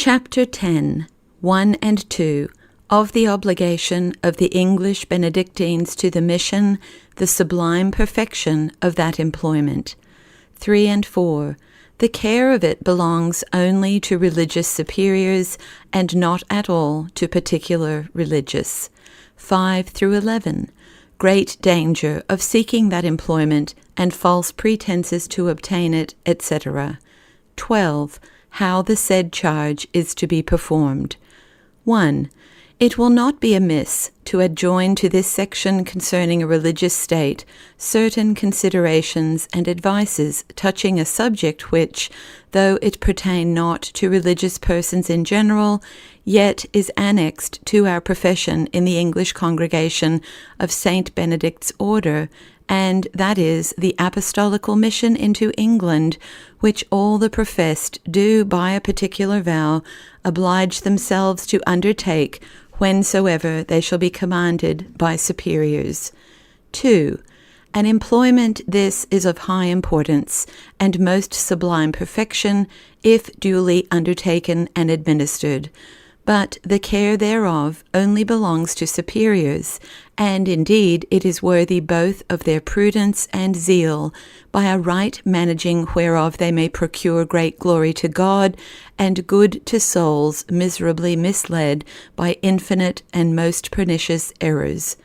Chapter 10, 1 and 2, of the obligation of the English Benedictines to the mission, the sublime perfection of that employment. 3 and 4, the care of it belongs only to religious superiors and not at all to particular religious. 5 through 11, great danger of seeking that employment and false pretenses to obtain it, etc. 12, how the said charge is to be performed. 1. It will not be amiss to adjoin to this section concerning a religious state certain considerations and advices touching a subject which, though it pertain not to religious persons in general, yet is annexed to our profession in the English congregation of St. Benedict's order, and that is the apostolical mission into England, which all the professed do by a particular vow oblige themselves to undertake whensoever they shall be commanded by superiors. 2. An employment this is of high importance and most sublime perfection, if duly undertaken and administered. But the care thereof only belongs to superiors, and indeed it is worthy both of their prudence and zeal, by a right managing whereof they may procure great glory to God, and good to souls miserably misled by infinite and most pernicious errors.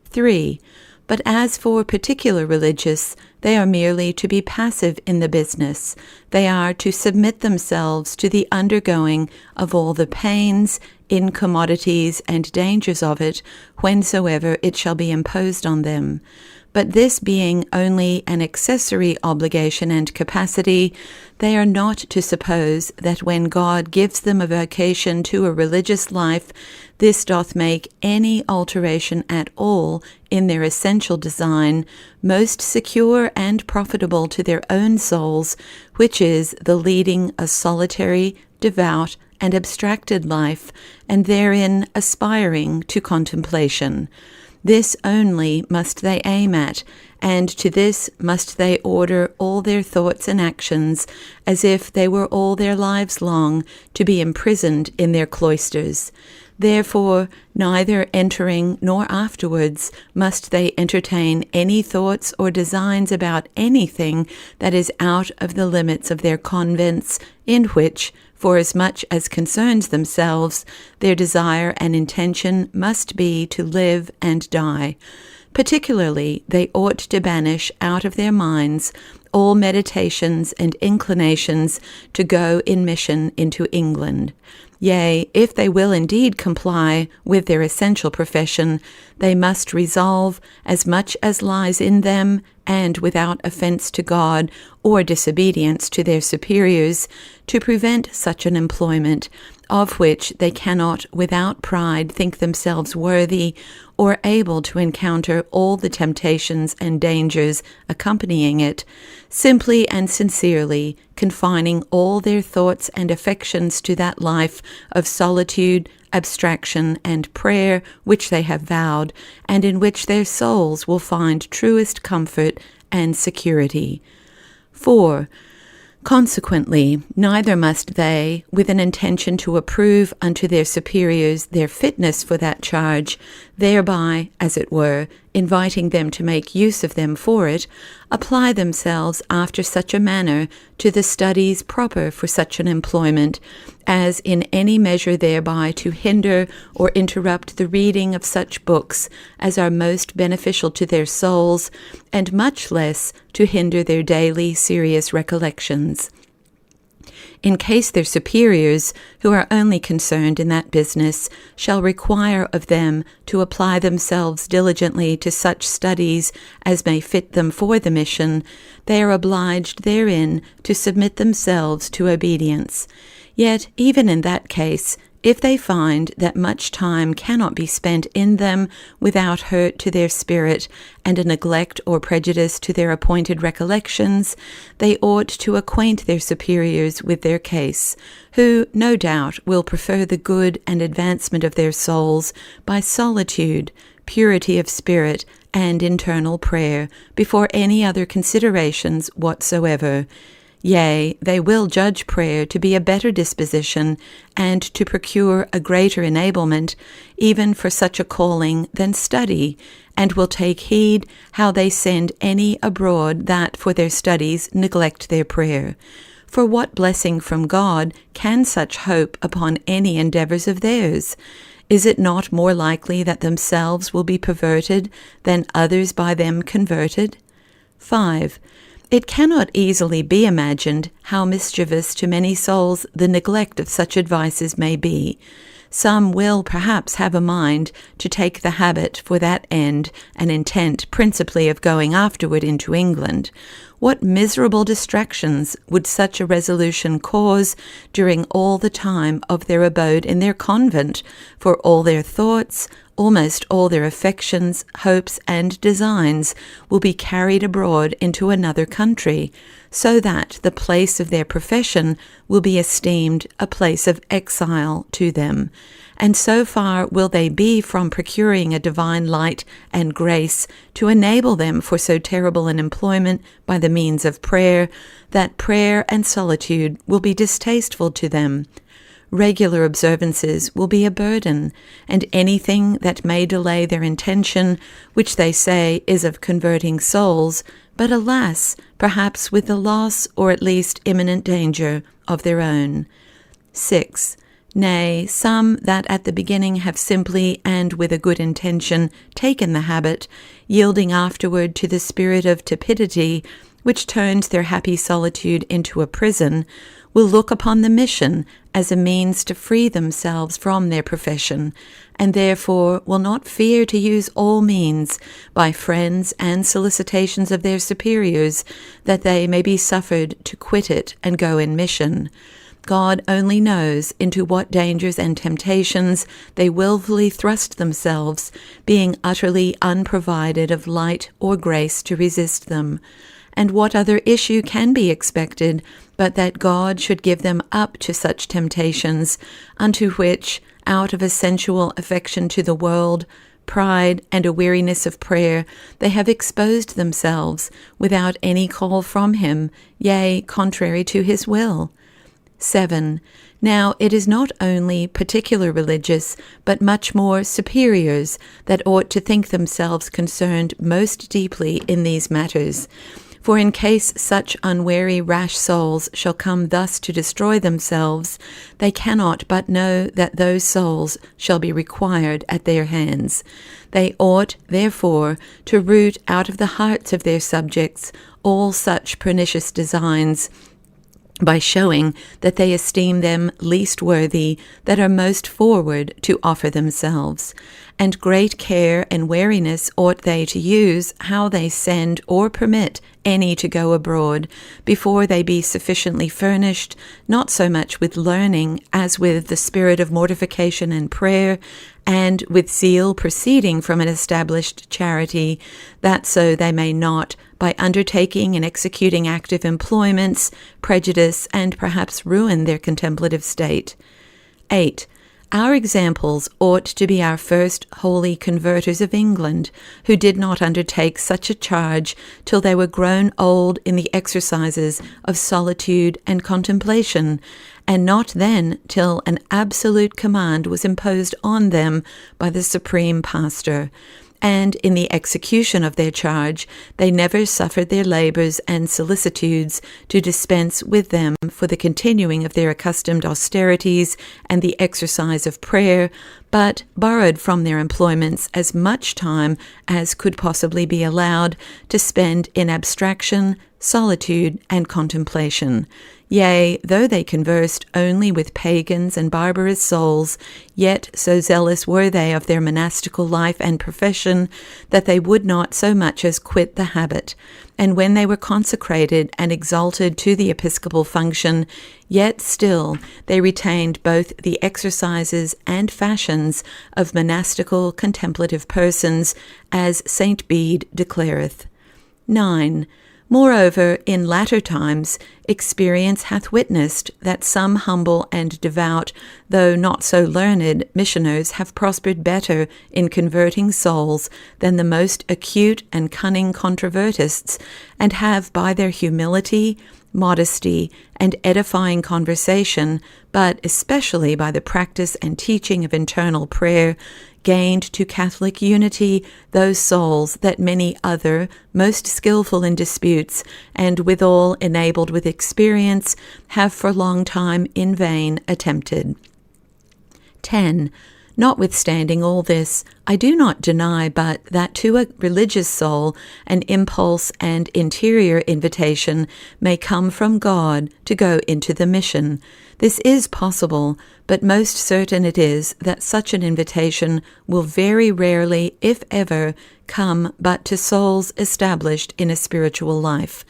3. But as for particular religious, they are merely to be passive in the business. They are to submit themselves to the undergoing of all the pains, incommodities, and dangers of it, whensoever it shall be imposed on them. But this being only an accessory obligation and capacity, they are not to suppose that when God gives them a vocation to a religious life, this doth make any alteration at all in their essential design, most secure and profitable to their own souls, which is the leading a solitary, devout, and abstracted life, and therein aspiring to contemplation. This only must they aim at, and to this must they order all their thoughts and actions, as if they were all their lives long to be imprisoned in their cloisters. Therefore, neither entering nor afterwards must they entertain any thoughts or designs about anything that is out of the limits of their convents, in which, for as much as concerns themselves, their desire and intention must be to live and die. Particularly, they ought to banish out of their minds all meditations and inclinations to go in mission into England. Yea, if they will indeed comply with their essential profession, they must resolve, as much as lies in them, and without offence to God or disobedience to their superiors, to prevent such an employment, of which they cannot without pride think themselves worthy, or able to encounter all the temptations and dangers accompanying it, simply and sincerely confining all their thoughts and affections to that life of solitude, abstraction, and prayer which they have vowed, and in which their souls will find truest comfort and security. 4. Consequently, neither must they, with an intention to approve unto their superiors their fitness for that charge, thereby, as it were, inviting them to make use of them for it, apply themselves after such a manner to the studies proper for such an employment, as in any measure thereby to hinder or interrupt the reading of such books as are most beneficial to their souls, and much less to hinder their daily serious recollections. In case their superiors, who are only concerned in that business, shall require of them to apply themselves diligently to such studies as may fit them for the mission, they are obliged therein to submit themselves to obedience. Yet, even in that case, if they find that much time cannot be spent in them without hurt to their spirit and a neglect or prejudice to their appointed recollections, they ought to acquaint their superiors with their case, who, no doubt, will prefer the good and advancement of their souls by solitude, purity of spirit, and internal prayer before any other considerations whatsoever. Yea, they will judge prayer to be a better disposition and to procure a greater enablement, even for such a calling, than study, and will take heed how they send any abroad that for their studies neglect their prayer. For what blessing from God can such hope upon any endeavours of theirs? Is it not more likely that themselves will be perverted than others by them converted? 5. It cannot easily be imagined how mischievous to many souls the neglect of such advices may be. Some will perhaps have a mind to take the habit for that end and intent principally of going afterward into England. What miserable distractions would such a resolution cause during all the time of their abode in their convent, for all their thoughts, almost all their affections, hopes, and designs will be carried abroad into another country, so that the place of their profession will be esteemed a place of exile to them. And so far will they be from procuring a divine light and grace to enable them for so terrible an employment by the means of prayer, that prayer and solitude will be distasteful to them. Regular observances will be a burden, and anything that may delay their intention, which they say is of converting souls, but alas, perhaps with the loss or at least imminent danger of their own. 6. Nay, some that at the beginning have simply and with a good intention taken the habit, yielding afterward to the spirit of tepidity, which turns their happy solitude into a prison, will look upon the mission as a means to free themselves from their profession, and therefore will not fear to use all means, by friends and solicitations of their superiors, that they may be suffered to quit it and go in mission. God only knows into what dangers and temptations they wilfully thrust themselves, being utterly unprovided of light or grace to resist them. And what other issue can be expected but that God should give them up to such temptations, unto which, out of a sensual affection to the world, pride, and a weariness of prayer, they have exposed themselves without any call from him, yea, contrary to his will? 7. Now it is not only particular religious, but much more superiors that ought to think themselves concerned most deeply in these matters. For in case such unwary rash souls shall come thus to destroy themselves, they cannot but know that those souls shall be required at their hands. They ought, therefore, to root out of the hearts of their subjects all such pernicious designs, by showing that they esteem them least worthy that are most forward to offer themselves. And great care and wariness ought they to use how they send or permit any to go abroad, before they be sufficiently furnished, not so much with learning as with the spirit of mortification and prayer, and with zeal proceeding from an established charity, that so they may not, by undertaking and executing active employments, prejudice and perhaps ruin their contemplative state. 8. Our examples ought to be our first holy converters of England, who did not undertake such a charge till they were grown old in the exercises of solitude and contemplation, and not then till an absolute command was imposed on them by the supreme pastor. And in the execution of their charge, they never suffered their labours and solicitudes to dispense with them for the continuing of their accustomed austerities and the exercise of prayer, but borrowed from their employments as much time as could possibly be allowed to spend in abstraction, solitude, and contemplation. Yea, though they conversed only with pagans and barbarous souls, yet so zealous were they of their monastical life and profession that they would not so much as quit the habit. And when they were consecrated and exalted to the episcopal function, yet still they retained both the exercises and fashions of monastical contemplative persons, as St. Bede declareth. 9. Moreover, in latter times, experience hath witnessed that some humble and devout, though not so learned, missioners have prospered better in converting souls than the most acute and cunning controvertists, and have by their humility, modesty, and edifying conversation, but especially by the practice and teaching of internal prayer, gained to Catholic unity those souls that many other, most skillful in disputes, and withal enabled with experience, have for long time in vain attempted. 10. Notwithstanding all this, I do not deny but that to a religious soul an impulse and interior invitation may come from God to go into the mission. This is possible, but most certain it is that such an invitation will very rarely, if ever, come but to souls established in a spiritual life.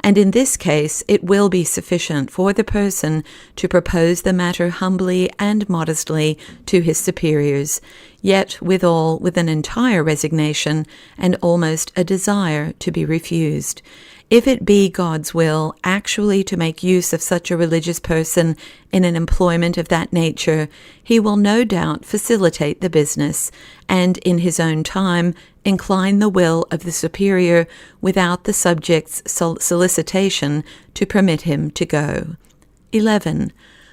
And in this case it will be sufficient for the person to propose the matter humbly and modestly to his superiors, yet withal with an entire resignation and almost a desire to be refused. If it be God's will actually to make use of such a religious person in an employment of that nature, he will no doubt facilitate the business, and in his own time incline the will of the superior without the subject's solicitation to permit him to go. 11.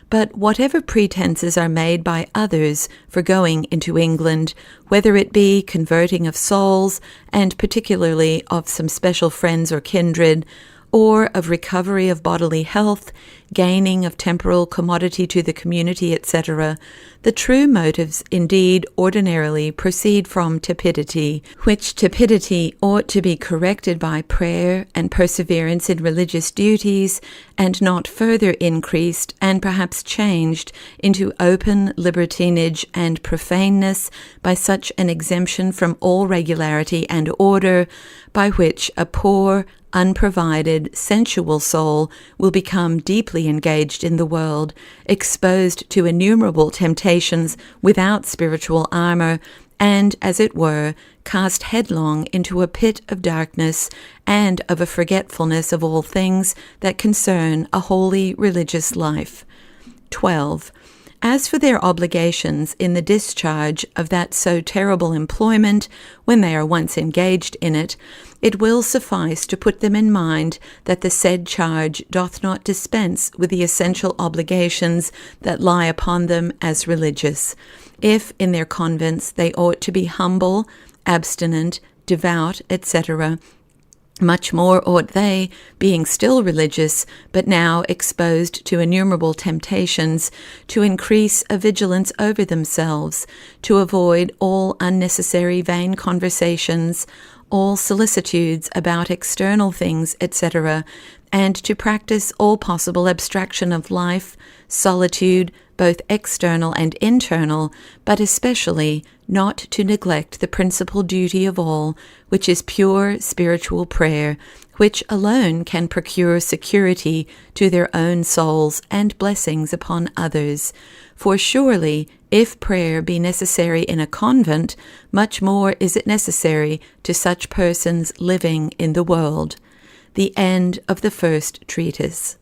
But whatever pretenses are made by others for going into England, whether it be converting of souls, and particularly of some special friends or kindred, or of recovery of bodily health, gaining of temporal commodity to the community, etc., the true motives indeed ordinarily proceed from tepidity, which tepidity ought to be corrected by prayer and perseverance in religious duties, and not further increased and perhaps changed into open libertinage and profaneness by such an exemption from all regularity and order, by which a poor, unprovided, sensual soul will become deeply engaged in the world, exposed to innumerable temptations without spiritual armor, and, as it were, cast headlong into a pit of darkness and of a forgetfulness of all things that concern a holy religious life. 12. As for their obligations in the discharge of that so terrible employment, when they are once engaged in it, it will suffice to put them in mind that the said charge doth not dispense with the essential obligations that lie upon them as religious. If in their convents they ought to be humble, abstinent, devout, etc., much more ought they, being still religious, but now exposed to innumerable temptations, to increase a vigilance over themselves, to avoid all unnecessary vain conversations, all solicitudes about external things, etc., and to practice all possible abstraction of life, solitude, both external and internal, but especially not to neglect the principal duty of all, which is pure spiritual prayer, which alone can procure security to their own souls and blessings upon others. For surely, if prayer be necessary in a convent, much more is it necessary to such persons living in the world. The end of the first treatise.